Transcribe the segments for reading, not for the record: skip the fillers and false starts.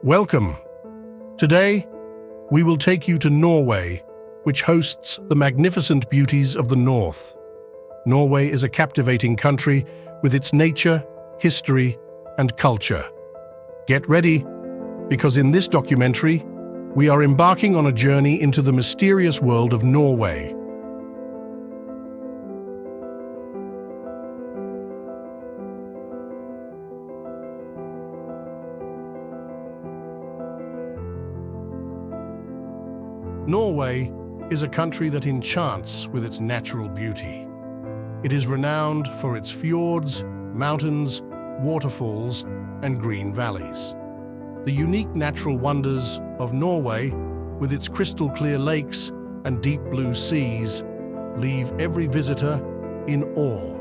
Welcome. Today, we will take you to Norway, which hosts the magnificent beauties of the north. Norway is a captivating country with its nature, history, and culture. Get ready, because in this documentary, we are embarking on a journey into the mysterious world of Norway. Norway is a country that enchants with its natural beauty. It is renowned for its fjords, mountains, waterfalls, and green valleys. The unique natural wonders of Norway, with its crystal-clear lakes and deep blue seas, leave every visitor in awe.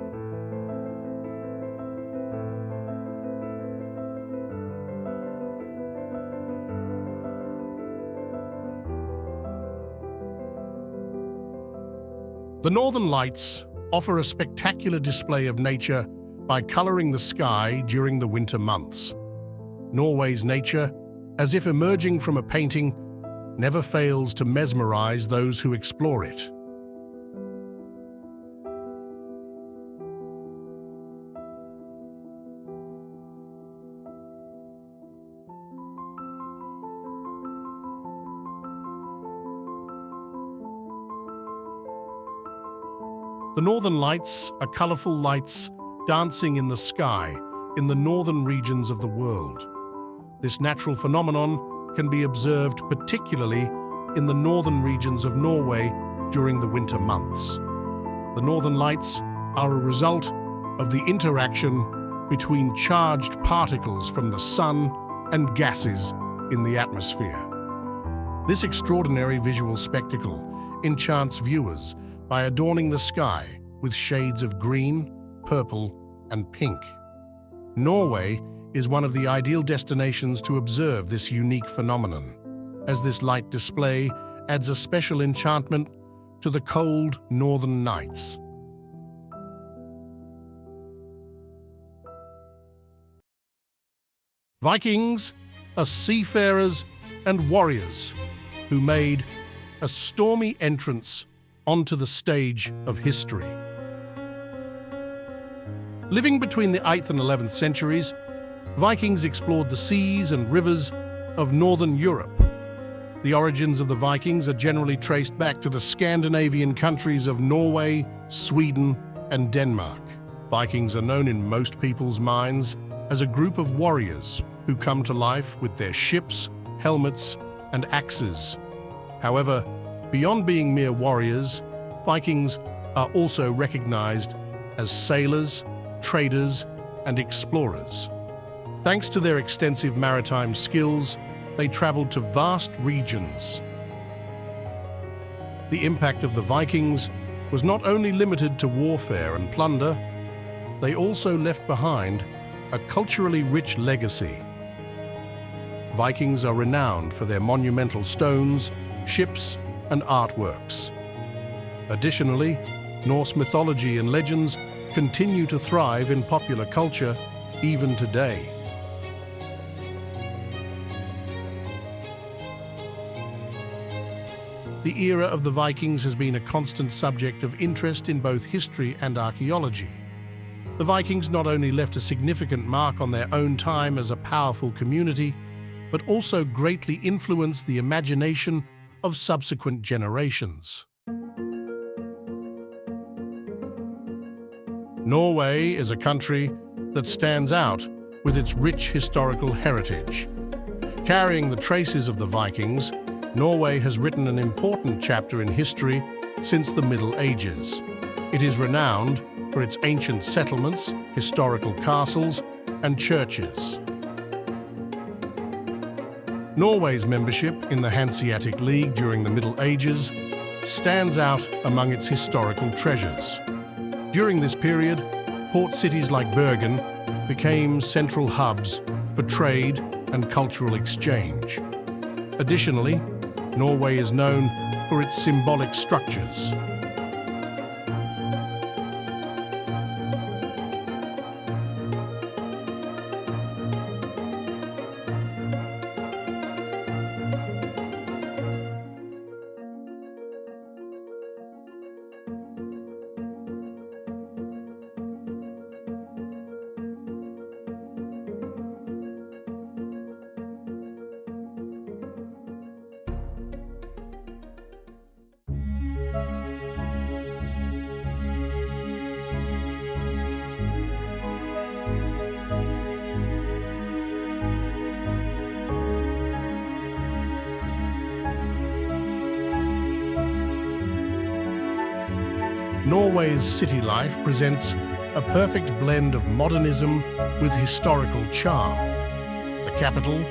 The Northern Lights offer a spectacular display of nature by coloring the sky during the winter months. Norway's nature, as if emerging from a painting, never fails to mesmerize those who explore it. The Northern Lights are colorful lights dancing in the sky in the northern regions of the world. This natural phenomenon can be observed particularly in the northern regions of Norway during the winter months. The Northern Lights are a result of the interaction between charged particles from the sun and gases in the atmosphere. This extraordinary visual spectacle enchants viewers by adorning the sky with shades of green, purple, and pink. Norway is one of the ideal destinations to observe this unique phenomenon, as this light display adds a special enchantment to the cold northern nights. Vikings are seafarers and warriors who made a stormy entrance onto the stage of history. Living between the 8th and 11th centuries, Vikings explored the seas and rivers of northern Europe. The origins of the Vikings are generally traced back to the Scandinavian countries of Norway, Sweden, and Denmark. Vikings are known in most people's minds as a group of warriors who come to life with their ships, helmets, and axes. However, beyond being mere warriors, Vikings are also recognized as sailors, traders, and explorers. Thanks to their extensive maritime skills, they traveled to vast regions. The impact of the Vikings was not only limited to warfare and plunder, they also left behind a culturally rich legacy. Vikings are renowned for their monumental stones, ships, and artworks. Additionally, Norse mythology and legends continue to thrive in popular culture even today. The era of the Vikings has been a constant subject of interest in both history and archaeology. The Vikings not only left a significant mark on their own time as a powerful community, but also greatly influenced the imagination of subsequent generations. Norway is a country that stands out with its rich historical heritage. Carrying the traces of the Vikings, Norway has written an important chapter in history since the Middle Ages. It is renowned for its ancient settlements, historical castles, and churches. Norway's membership in the Hanseatic League during the Middle Ages stands out among its historical treasures. During this period, port cities like Bergen became central hubs for trade and cultural exchange. Additionally, Norway is known for its symbolic structures. Norway's city life presents a perfect blend of modernism with historical charm. The capital,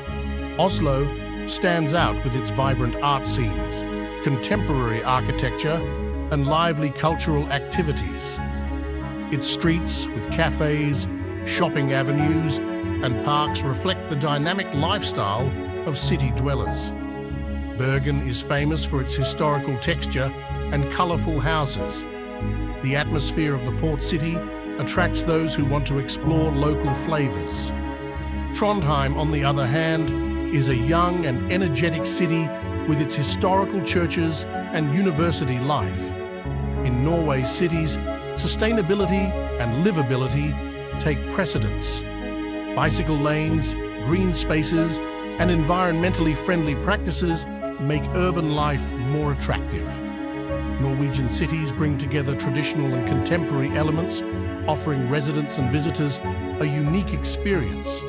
Oslo, stands out with its vibrant art scenes, contemporary architecture, and lively cultural activities. Its streets, with cafes, shopping avenues, and parks reflect the dynamic lifestyle of city dwellers. Bergen is famous for its historical texture and colourful houses. The atmosphere of the port city attracts those who want to explore local flavours. Trondheim, on the other hand, is a young and energetic city with its historical churches and university life. In Norway's cities, sustainability and livability take precedence. Bicycle lanes, green spaces, and environmentally friendly practices make urban life more attractive. Norwegian cities bring together traditional and contemporary elements, offering residents and visitors a unique experience.